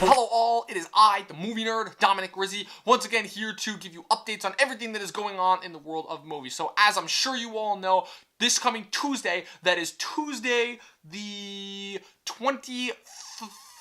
Hello all, it is I, the movie nerd, Dominic Rizzi, once again here to give you updates on everything that is going on in the world of movies. So as I'm sure you all know, this coming Tuesday, that is Tuesday the 23rd?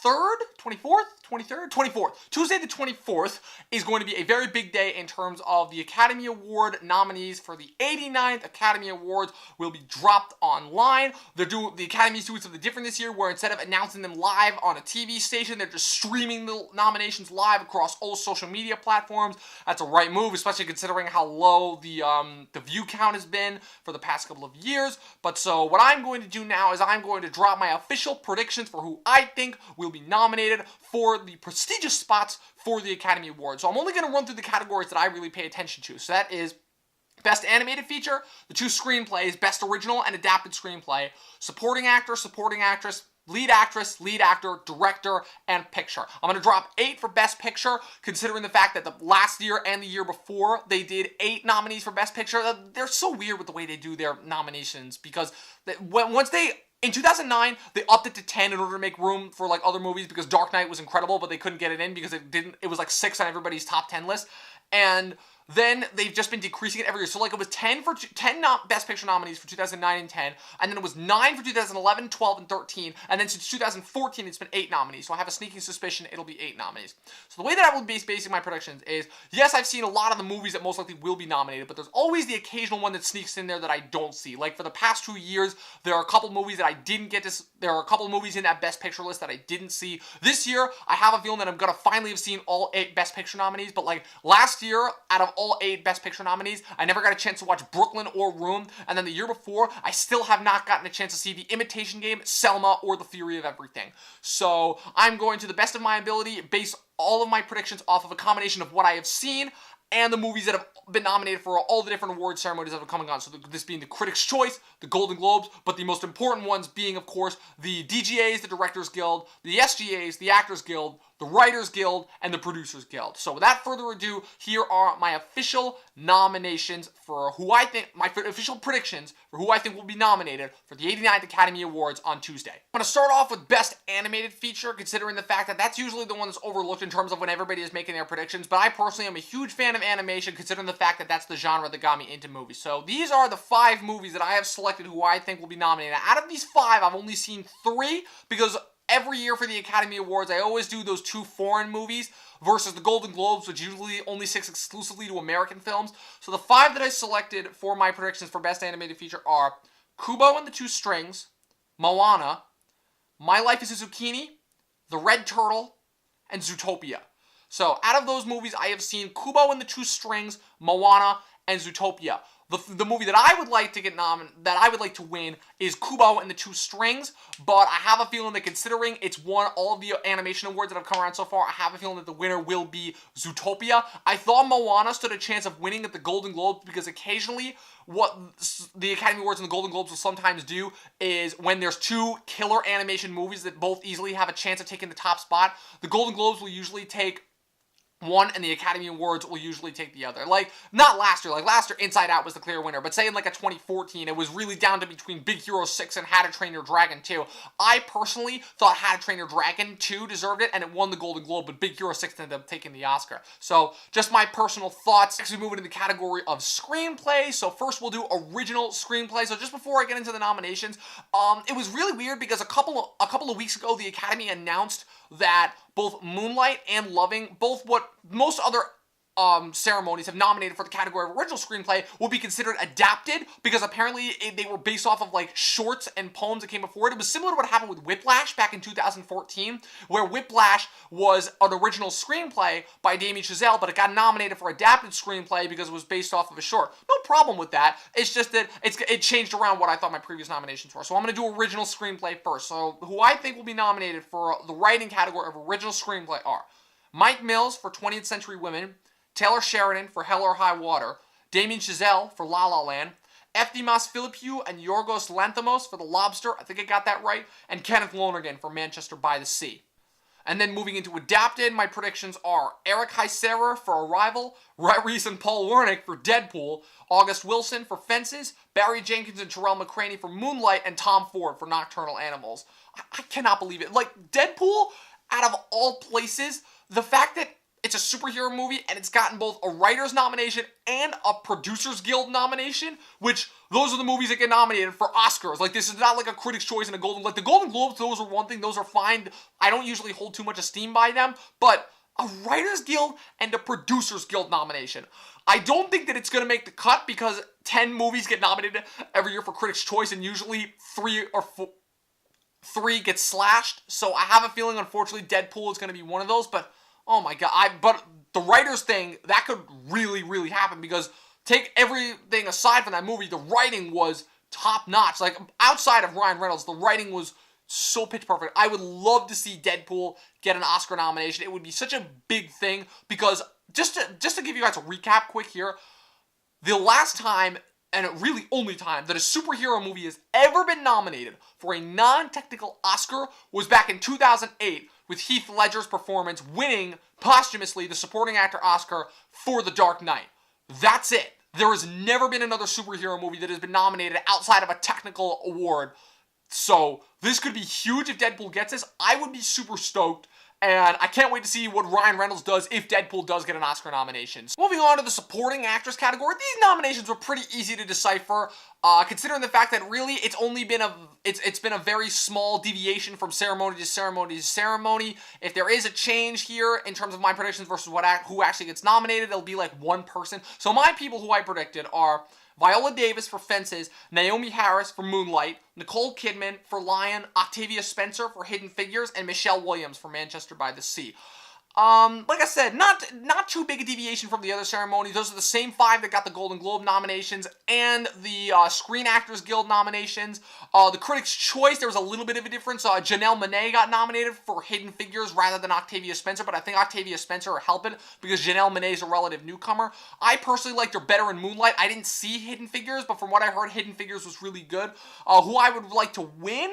24th? 23rd? 24th. Tuesday the 24th is going to be a very big day in terms of the Academy Award nominees for the 89th Academy Awards will be dropped online. The Academy's doing something different this year where instead of announcing them live on a TV station, they're just streaming the nominations live across all social media platforms. That's a right move, especially considering how low the view count has been for the past couple of years. But so what I'm going to do now is I'm going to drop my official predictions for who I think will be nominated for the prestigious spots for the Academy Awards. So I'm only going to run through the categories that I really pay attention to. So that is Best Animated Feature, the two screenplays, Best Original and Adapted Screenplay, Supporting Actor, Supporting Actress, Lead Actress, Lead Actor, Director, and Picture. I'm going to drop 8 for Best Picture, considering the fact that the last year and the year before, they did 8 nominees for Best Picture. They're so weird with the way they do their nominations, because in 2009, they upped it to 10 in order to make room for like other movies because Dark Knight was incredible, but they couldn't get it in because it was like 6 on everybody's top 10 list. And then they've just been decreasing it every year. So like it was 10 Best Picture nominees for 2009 and 10, and then it was 9 for 2011, 12, and 13, and then since 2014 it's been 8 nominees. So I have a sneaking suspicion it'll be 8 nominees. So the way that I will be basing my predictions is, yes, I've seen a lot of the movies that most likely will be nominated, but there's always the occasional one that sneaks in there that I don't see. Like for the past 2 years, there are a couple movies that I didn't get to. There are a couple movies in that Best Picture list that I didn't see. This year, I have a feeling that I'm gonna finally have seen all 8 Best Picture nominees. But like last year, out of all 8 Best Picture nominees, I never got a chance to watch Brooklyn or Room, and then the year before, I still have not gotten a chance to see The Imitation Game, Selma, or The Theory of Everything. So I'm going to the best of my ability, base all of my predictions off of a combination of what I have seen and the movies that have been nominated for all the different award ceremonies that are coming on. So this being the Critics' Choice, the Golden Globes, but the most important ones being, of course, the DGAs, the Directors Guild, the SGAs, the Actors Guild, the Writers Guild, and the Producers Guild. So without further ado, here are my official nominations for who I think, my official predictions for who I think will be nominated for the 89th Academy Awards on Tuesday. I'm going to start off with Best Animated Feature, considering the fact that that's usually the one that's overlooked in terms of when everybody is making their predictions, but I personally am a huge fan of animation, considering the fact that that's the genre that got me into movies. So these are the 5 movies that I have selected who I think will be nominated. Now, out of these 5, I've only seen 3, because every year for the Academy Awards, I always do those 2 foreign movies versus the Golden Globes, which usually only sticks exclusively to American films. So the 5 that I selected for my predictions for Best Animated Feature are Kubo and the Two Strings, Moana, My Life as a Zucchini, The Red Turtle, and Zootopia. So out of those movies, I have seen Kubo and the Two Strings, Moana, and Zootopia. The movie that I would like to that I would like to win is Kubo and the Two Strings, but I have a feeling that considering it's won all of the animation awards that have come around so far, I have a feeling that the winner will be Zootopia. I thought Moana stood a chance of winning at the Golden Globes because occasionally what the Academy Awards and the Golden Globes will sometimes do is when there's 2 killer animation movies that both easily have a chance of taking the top spot, the Golden Globes will usually take one and the Academy Awards will usually take the other. Like, not last year. Like, last year, Inside Out was the clear winner. But say in, like, a 2014, it was really down to between Big Hero 6 and How to Train Your Dragon 2. I personally thought How to Train Your Dragon 2 deserved it, and it won the Golden Globe, but Big Hero 6 ended up taking the Oscar. So, just my personal thoughts. Next, we move into the category of screenplay. So, first, we'll do original screenplay. So, just before I get into the nominations, it was really weird because a couple of weeks ago, the Academy announced that both Moonlight and Loving, both what most other ceremonies have nominated for the category of original screenplay, will be considered adapted because apparently they were based off of like shorts and poems that came before it. It was similar to what happened with Whiplash back in 2014, where Whiplash was an original screenplay by Damien Chazelle, but it got nominated for adapted screenplay because it was based off of a short. No problem with that. It's just that it changed around what I thought my previous nominations were. So I'm going to do original screenplay first. So who I think will be nominated for the writing category of original screenplay are Mike Mills for 20th Century Women, Taylor Sheridan for Hell or High Water, Damien Chazelle for La La Land, Eftimos Philippou and Yorgos Lanthimos for The Lobster, I think I got that right, and Kenneth Lonergan for Manchester by the Sea. And then moving into adapted, my predictions are Eric Heisserer for Arrival, Rhett Reese and Paul Wernick for Deadpool, August Wilson for Fences, Barry Jenkins and Terrell McCraney for Moonlight, and Tom Ford for Nocturnal Animals. I cannot believe it. Like, Deadpool, out of all places, the fact that it's a superhero movie and it's gotten both a writer's nomination and a Producers Guild nomination, which those are the movies that get nominated for Oscars. Like, this is not like a Critics' Choice and a Golden... Like, the Golden Globes, those are one thing. Those are fine. I don't usually hold too much esteem by them, but a Writers Guild and a Producers Guild nomination. I don't think that it's going to make the cut because 10 movies get nominated every year for Critics' Choice and usually 3 get slashed. So I have a feeling, unfortunately, Deadpool is going to be one of those, but... Oh my god, but the writers thing, that could really, really happen because take everything aside from that movie, the writing was top notch. Like, outside of Ryan Reynolds, the writing was so pitch perfect. I would love to see Deadpool get an Oscar nomination. It would be such a big thing because, just to give you guys a recap quick here, the last time, and really only time, that a superhero movie has ever been nominated for a non-technical Oscar was back in 2008, with Heath Ledger's performance winning posthumously the supporting actor Oscar for The Dark Knight. That's it. There has never been another superhero movie that has been nominated outside of a technical award. So this could be huge if Deadpool gets this. I would be super stoked. And I can't wait to see what Ryan Reynolds does if Deadpool does get an Oscar nomination. So moving on to the supporting actress category, these nominations were pretty easy to decipher, considering the fact that really it's been a very small deviation from ceremony to ceremony to ceremony. If there is a change here in terms of my predictions versus who actually gets nominated, it'll be like one person. So my people who I predicted are Viola Davis for Fences, Naomi Harris for Moonlight, Nicole Kidman for Lion, Octavia Spencer for Hidden Figures, and Michelle Williams for Manchester by the Sea. Like I said, not too big a deviation from the other ceremonies. Those are the same 5 that got the Golden Globe nominations and the Screen Actors Guild nominations. The Critics' Choice, there was a little bit of a difference. Janelle Monáe got nominated for Hidden Figures rather than Octavia Spencer, but I think Octavia Spencer will help it because Janelle Monáe is a relative newcomer. I personally liked her better in Moonlight. I didn't see Hidden Figures, but from what I heard, Hidden Figures was really good. Who I would like to win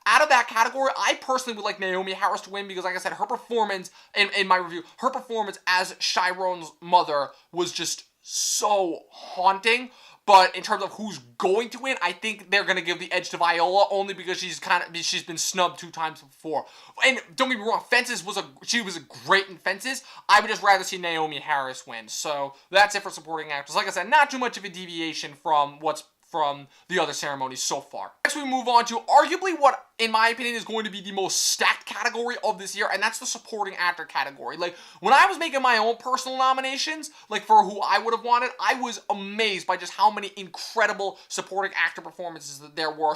out of that category, I personally would like Naomi Harris to win because, like I said, her performance, in my review, her performance as Chiron's mother was just so haunting. But in terms of who's going to win, I think they're going to give the edge to Viola only because she's been snubbed 2 times before. And don't get me wrong, she was great in Fences. I would just rather see Naomi Harris win. So that's it for supporting actors. Like I said, not too much of a deviation from the other ceremonies so far. Next we move on to arguably what, in my opinion, is going to be the most stacked category of this year, and that's the supporting actor category. Like, when I was making my own personal nominations, like for who I would have wanted, I was amazed by just how many incredible supporting actor performances that there were.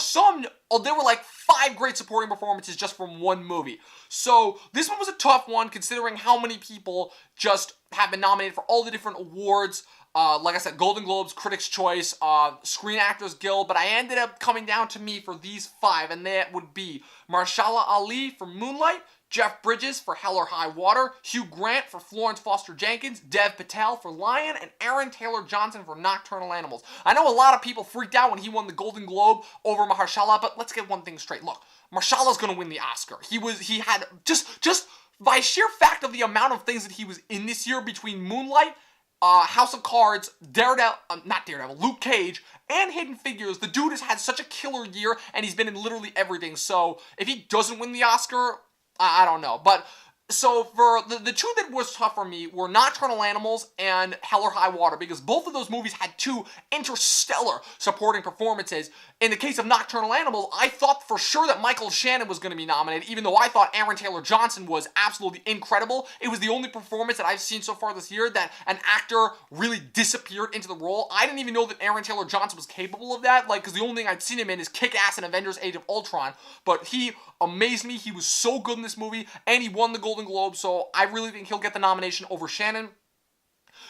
There were like 5 great supporting performances just from one movie. So this one was a tough one considering how many people just have been nominated for all the different awards. Like I said, Golden Globes, Critics' Choice, Screen Actors Guild, but I ended up coming down to me for these 5, and that would be Mahershala Ali for Moonlight, Jeff Bridges for Hell or High Water, Hugh Grant for Florence Foster Jenkins, Dev Patel for Lion, and Aaron Taylor Johnson for Nocturnal Animals. I know a lot of people freaked out when he won the Golden Globe over Mahershala, but let's get one thing straight. Look, Mahershala's gonna win the Oscar. He had just by sheer fact of the amount of things that he was in this year between Moonlight, House of Cards, Luke Cage, and Hidden Figures. The dude has had such a killer year, and he's been in literally everything. So if he doesn't win the Oscar, I don't know. But so for the 2 that was tough for me were Nocturnal Animals and Hell or High Water, because both of those movies had 2 interstellar supporting performances. In the case of Nocturnal Animals, I thought for sure that Michael Shannon was going to be nominated, even though I thought Aaron Taylor Johnson was absolutely incredible. It was the only performance that I've seen so far this year that an actor really disappeared into the role. I didn't even know that Aaron Taylor Johnson was capable of that, because the only thing I'd seen him in is Kick-Ass and Avengers Age of Ultron. But he amazed me. He was so good in this movie, and he won the Golden Globe, so I really think he'll get the nomination over Shannon.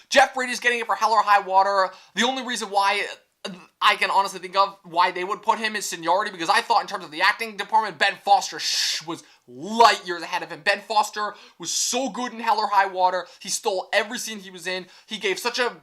Jeff Bridges getting it for Hell or High Water. The only reason why I can honestly think of why they would put him is seniority, because I thought in terms of the acting department, Ben Foster was light years ahead of him. Ben Foster was so good in Hell or High Water. He stole every scene he was in. He was such a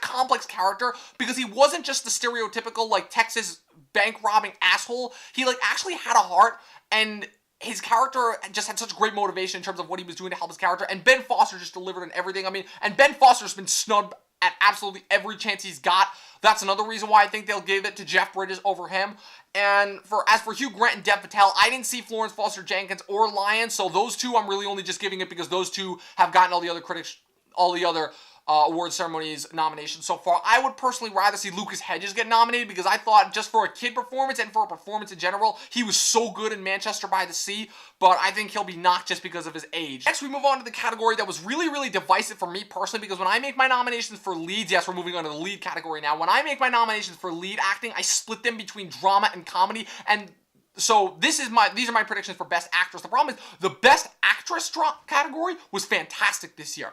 complex character because he wasn't just the stereotypical like Texas bank robbing asshole. He like actually had a heart, and his character just had such great motivation in terms of what he was doing to help his character, and Ben Foster just delivered in everything. I mean, and Ben Foster's been snubbed at absolutely every chance he's got. That's another reason why I think they'll give it to Jeff Bridges over him. And as for Hugh Grant and Dev Patel, I didn't see Florence Foster Jenkins or Lyons, so those two I'm really only just giving it because those two have gotten all the other award ceremonies nominations so far. I would personally rather see Lucas Hedges get nominated because I thought just for a kid performance and for a performance in general, he was so good in Manchester by the Sea, but I think he'll be knocked just because of his age. Next, we move on to the category that was really, really divisive for me personally because when I make my nominations for leads, yes, we're moving on to the lead category now. When I make my nominations for lead acting, I split them between drama and comedy, and so these are my predictions for Best Actress. The problem is the Best Actress category was fantastic this year.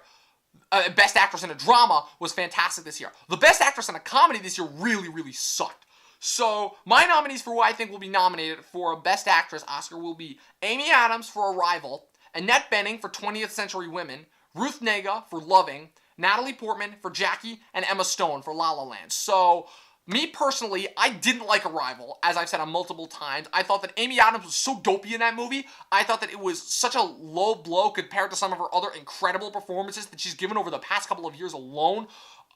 Best Actress in a Drama was fantastic this year. The Best Actress in a Comedy this year really, really sucked. So, my nominees for who I think will be nominated for a Best Actress Oscar will be Amy Adams for Arrival, Annette Bening for 20th Century Women, Ruth Negga for Loving, Natalie Portman for Jackie, and Emma Stone for La La Land. So, me personally, I didn't like Arrival, as I've said on multiple times. I thought that Amy Adams was so dopey in that movie. I thought that it was such a low blow compared to some of her other incredible performances that she's given over the past couple of years alone.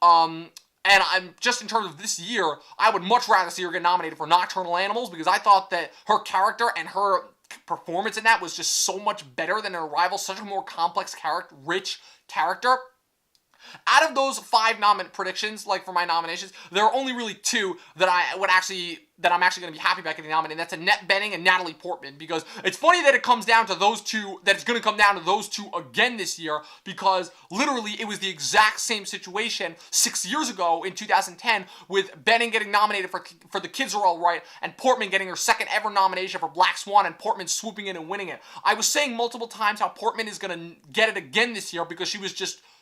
And I'm just in terms of this year, I would much rather see her get nominated for Nocturnal Animals because I thought that her character and her performance in that was just so much better than in Arrival. Such a more complex character, rich character. Out of those 5 predictions, like for my nominations, there are only really 2 that I'm actually going to be happy about getting nominated. That's Annette Bening and Natalie Portman, because it's funny that it comes down to those 2, that it's going to come down to those 2 again this year, because literally it was the exact same situation 6 years ago in 2010 with Bening getting nominated for The Kids Are All Right and Portman getting her second ever nomination for Black Swan and Portman swooping in and winning it. I was saying multiple times how Portman is going to get it again this year because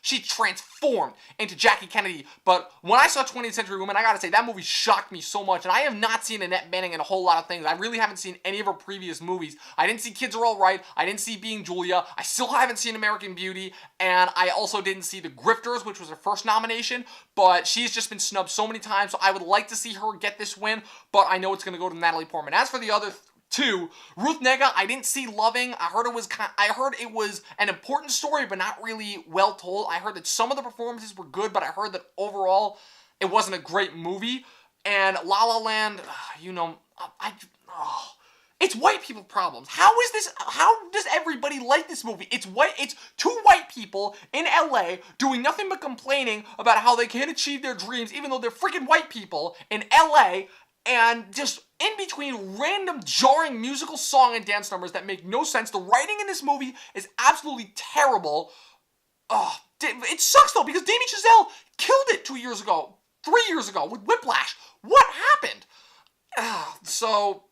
she transformed into Jackie Kennedy. But when I saw 20th Century Women, I gotta say, that movie shocked me so much. And I have not seen Annette Bening in a whole lot of things. I really haven't seen any of her previous movies. I didn't see Kids Are All Right. I didn't see Being Julia. I still haven't seen American Beauty. And I also didn't see The Grifters, which was her first nomination. But she's just been snubbed so many times. So I would like to see her get this win. But I know it's going to go to Natalie Portman. As for the other 2, Ruth Negga, I didn't see Loving. I heard it was an important story, but not really well told. I heard that some of the performances were good, but I heard that overall it wasn't a great movie. And La La Land, it's white people problems. How does everybody like this movie? It's 2 white people in LA doing nothing but complaining about how they can't achieve their dreams, even though they're freaking white people in LA. And just in between random jarring musical song and dance numbers that make no sense. The writing in this movie is absolutely terrible. It sucks though because Damien Chazelle killed it 3 years ago with Whiplash. What happened? So,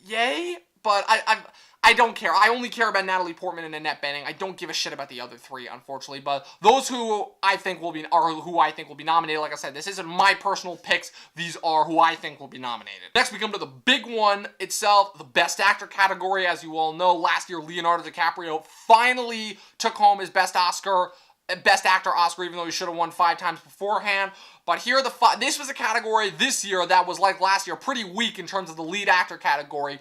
yay, but I don't care. I only care about Natalie Portman and Annette Bening. I don't give a shit about the other 3, unfortunately. But those who I think will be nominated. Like I said, this isn't my personal picks. These are who I think will be nominated. Next, we come to the big one itself, the Best Actor category. As you all know, last year Leonardo DiCaprio finally took home his Best Actor Oscar, even though he should have won 5 times beforehand. But here this was a category this year that was like last year, pretty weak in terms of the lead actor category.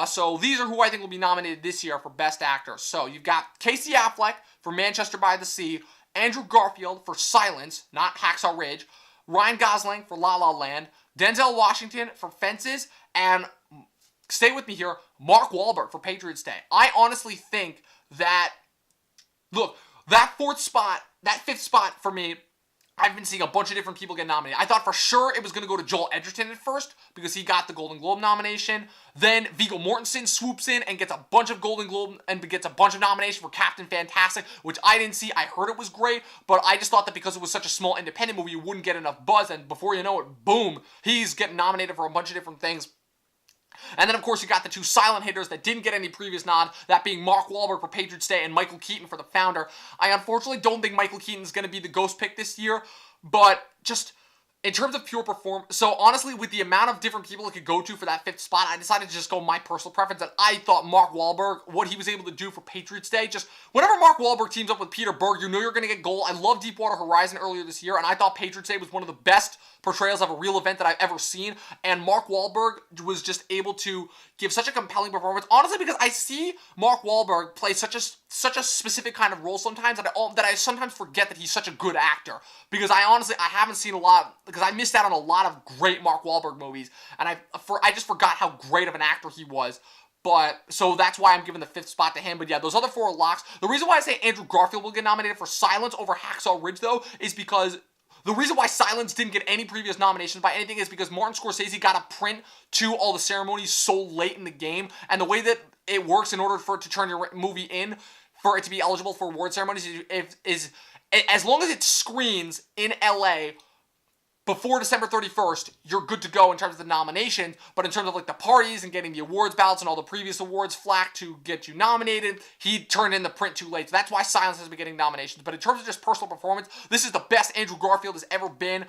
So these are who I think will be nominated this year for Best Actor. So you've got Casey Affleck for Manchester by the Sea, Andrew Garfield for Silence, not Hacksaw Ridge, Ryan Gosling for La La Land, Denzel Washington for Fences, and stay with me here, Mark Wahlberg for Patriots Day. I honestly think that, look, that 5th spot for me, I've been seeing a bunch of different people get nominated. I thought for sure it was going to go to Joel Edgerton at first because he got the Golden Globe nomination. Then Viggo Mortensen swoops in and gets a bunch of Golden Globe and gets a bunch of nominations for Captain Fantastic, which I didn't see. I heard it was great, but I just thought that because it was such a small independent movie, you wouldn't get enough buzz. And before you know it, boom, he's getting nominated for a bunch of different things. And then, of course, you got the 2 silent hitters that didn't get any previous nod, that being Mark Wahlberg for Patriots Day and Michael Keaton for The Founder. I unfortunately don't think Michael Keaton is going to be the ghost pick this year, but just in terms of pure performance, so honestly, with the amount of different people it could go to for that 5th spot, I decided to just go my personal preference, that I thought Mark Wahlberg, what he was able to do for Patriots Day, just whenever Mark Wahlberg teams up with Peter Berg, you know you're going to get gold. I love Deepwater Horizon earlier this year, and I thought Patriots Day was one of the best portrayals of a real event that I've ever seen, and Mark Wahlberg was just able to give such a compelling performance, honestly, because I see Mark Wahlberg play such a specific kind of role sometimes that I sometimes forget that he's such a good actor, because I haven't seen a lot, because I missed out on a lot of great Mark Wahlberg movies, and I just forgot how great of an actor he was. But, so that's why I'm giving the 5th spot to him. But yeah, those other 4 are locks. The reason why I say Andrew Garfield will get nominated for Silence over Hacksaw Ridge, though, is because the reason why Silence didn't get any previous nominations by anything is because Martin Scorsese got a print to all the ceremonies so late in the game, and the way that it works in order for it to turn your movie in, for it to be eligible for award ceremonies, is as long as it screens in LA before December 31st, you're good to go in terms of the nominations, but in terms of like the parties and getting the awards ballots and all the previous awards flack to get you nominated, he turned in the print too late. So that's why Silence has been getting nominations. But in terms of just personal performance, this is the best Andrew Garfield has ever been.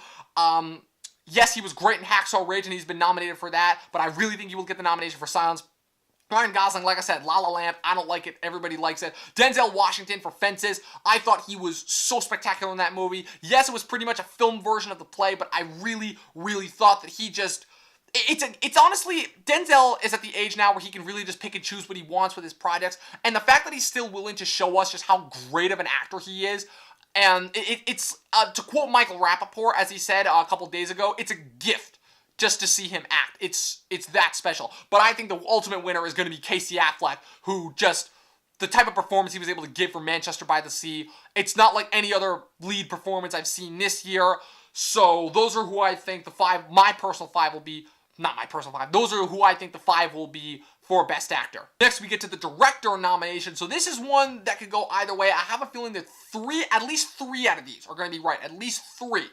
Yes, he was great in Hacksaw Ridge and he's been nominated for that, but I really think he will get the nomination for Silence. Ryan Gosling, like I said, La La Land, I don't like it. Everybody likes it. Denzel Washington for Fences. I thought he was so spectacular in that movie. Yes, it was pretty much a film version of the play, but I really, really thought that he just... It's honestly, Denzel is at the age now where he can really just pick and choose what he wants with his projects, and the fact that he's still willing to show us just how great of an actor he is, and it's to quote Michael Rappaport, as he said a couple days ago, it's a gift just to see him act. It's that special. But I think the ultimate winner is going to be Casey Affleck, who just, the type of performance he was able to give for Manchester by the Sea, it's not like any other lead performance I've seen this year. So those are who I think the 5, my personal 5 will be, not my personal 5, those are who I think the 5 will be for Best Actor. Next, we get to the director nomination. So this is one that could go either way. I have a feeling that at least three out of these are going to be right. At least 3.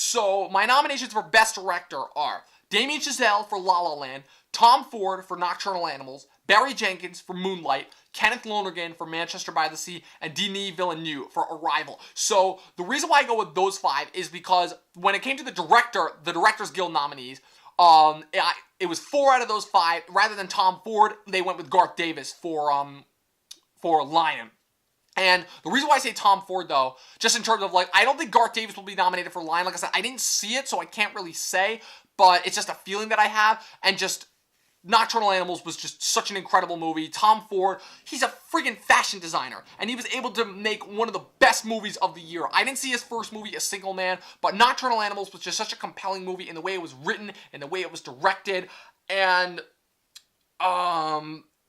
So, my nominations for Best Director are Damien Chazelle for La La Land, Tom Ford for Nocturnal Animals, Barry Jenkins for Moonlight, Kenneth Lonergan for Manchester by the Sea, and Denis Villeneuve for Arrival. So, the reason why I go with those 5 is because when it came to the Directors Guild nominees, it was 4 out of those 5. Rather than Tom Ford, they went with Garth Davis for Lion. And the reason why I say Tom Ford, though, just in terms of, like, I don't think Garth Davis will be nominated for Lion. Like I said, I didn't see it, so I can't really say, but it's just a feeling that I have, and just Nocturnal Animals was just such an incredible movie. Tom Ford, he's a friggin' fashion designer, and he was able to make one of the best movies of the year. I didn't see his first movie, A Single Man, but Nocturnal Animals was just such a compelling movie in the way it was written, in the way it was directed, and,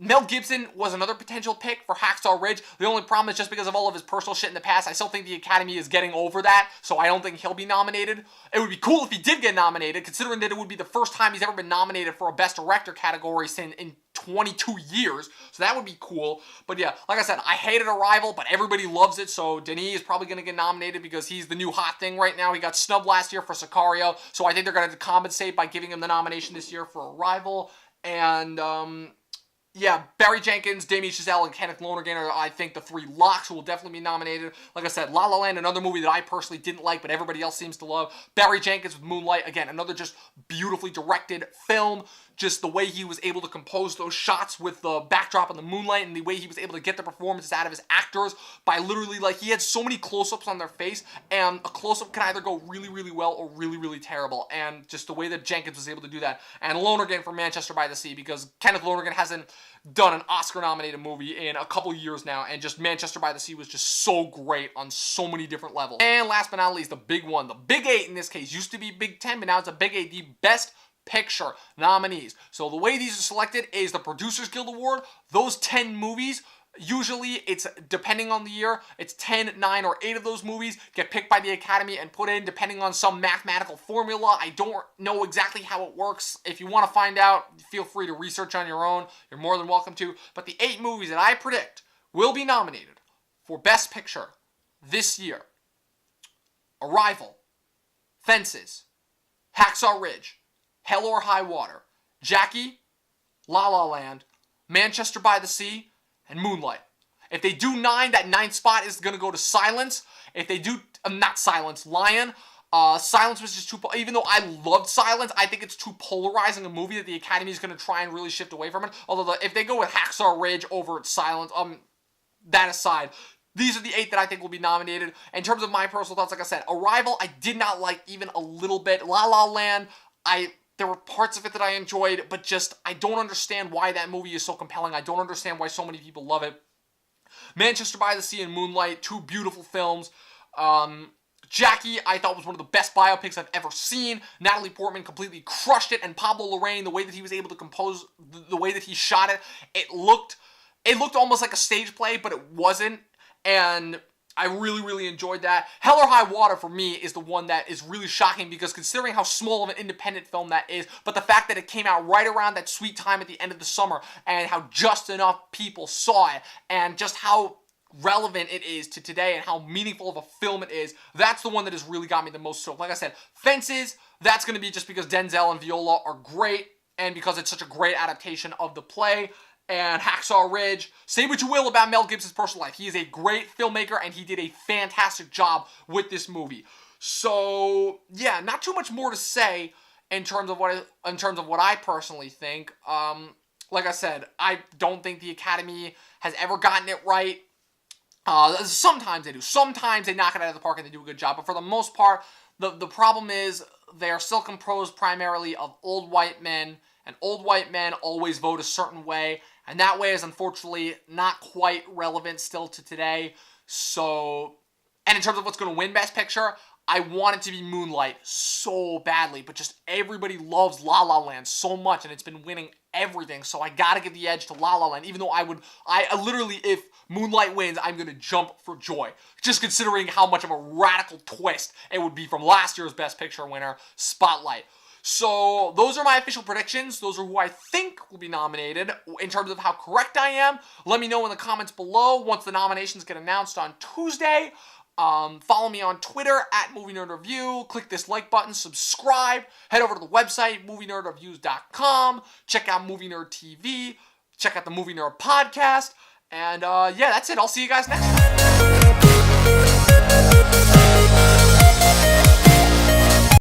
Mel Gibson was another potential pick for Hacksaw Ridge. The only problem is just because of all of his personal shit in the past, I still think the Academy is getting over that, so I don't think he'll be nominated. It would be cool if he did get nominated, considering that it would be the first time he's ever been nominated for a Best Director category in 22 years, so that would be cool. But yeah, like I said, I hated Arrival, but everybody loves it, so Denis is probably going to get nominated because he's the new hot thing right now. He got snubbed last year for Sicario, so I think they're going to compensate by giving him the nomination this year for Arrival, and, yeah, Barry Jenkins, Damien Chazelle, and Kenneth Lonergan are, I think, the 3 locks who will definitely be nominated. Like I said, La La Land, another movie that I personally didn't like, but everybody else seems to love. Barry Jenkins with Moonlight, again, another just beautifully directed film. Just the way he was able to compose those shots with the backdrop on the moonlight, and the way he was able to get the performances out of his actors by literally, like, he had so many close-ups on their face, and a close-up can either go really, really well or really, really terrible, and just the way that Jenkins was able to do that. And Lonergan for Manchester by the Sea, because Kenneth Lonergan hasn't done an Oscar-nominated movie in a couple years now, and just Manchester by the Sea was just so great on so many different levels. And last but not least, the big one, the Big 8 in this case, used to be Big 10, but now it's a Big 8, the Best Picture nominees. So the way these are selected is the Producers Guild Award. Those 10 movies, usually it's, depending on the year, it's 10, 9, or 8 of those movies get picked by the Academy and put in depending on some mathematical formula. I don't know exactly how it works. If you want to find out, feel free to research on your own. You're more than welcome to. But the 8 movies that I predict will be nominated for Best Picture this year: Arrival, Fences, Hacksaw Ridge, Hell or High Water, Jackie, La La Land, Manchester by the Sea, and Moonlight. If they do 9, that 9th spot is going to go to Silence. If they do, not Silence, Lion. Silence was just too, even though I loved Silence, I think it's too polarizing a movie that the Academy is going to try and really shift away from it. Although if they go with Hacksaw Ridge over Silence, that aside, these are the 8 that I think will be nominated. In terms of my personal thoughts, like I said, Arrival, I did not like even a little bit. La La Land, there were parts of it that I enjoyed, but just, I don't understand why that movie is so compelling. I don't understand why so many people love it. Manchester by the Sea and Moonlight, 2 beautiful films. Jackie, I thought was one of the best biopics I've ever seen. Natalie Portman completely crushed it, and Pablo Larraín, the way that he was able to compose, the way that he shot it, it looked almost like a stage play, but it wasn't, and I really, really enjoyed that. Hell or High Water, for me, is the one that is really shocking, because considering how small of an independent film that is, but the fact that it came out right around that sweet time at the end of the summer, and how just enough people saw it, and just how relevant it is to today, and how meaningful of a film it is, that's the one that has really got me the most stoked. Like I said, Fences, that's going to be just because Denzel and Viola are great, and because it's such a great adaptation of the play. And Hacksaw Ridge, say what you will about Mel Gibson's personal life, he is a great filmmaker, and he did a fantastic job with this movie. So yeah, not too much more to say in terms of what I personally think. Like I said, I don't think the Academy has ever gotten it right. Sometimes they do. Sometimes they knock it out of the park and they do a good job. But for the most part, the problem is they are still composed primarily of old white men, and old white men always vote a certain way, and that way is unfortunately not quite relevant still to today. So, and in terms of what's going to win Best Picture, I want it to be Moonlight so badly, but just everybody loves La La Land so much, and it's been winning everything, so I gotta give the edge to La La Land, even though I literally, if Moonlight wins, I'm gonna jump for joy, just considering how much of a radical twist it would be from last year's Best Picture winner, Spotlight. So, those are my official predictions. Those are who I think will be nominated. In terms of how correct I am, let me know in the comments below once the nominations get announced on Tuesday. Follow me on Twitter at Movie Nerd Review. Click this like button, subscribe. Head over to the website, movienerdreviews.com. Check out Movie Nerd TV. Check out the Movie Nerd podcast. And yeah, that's it. I'll see you guys next time.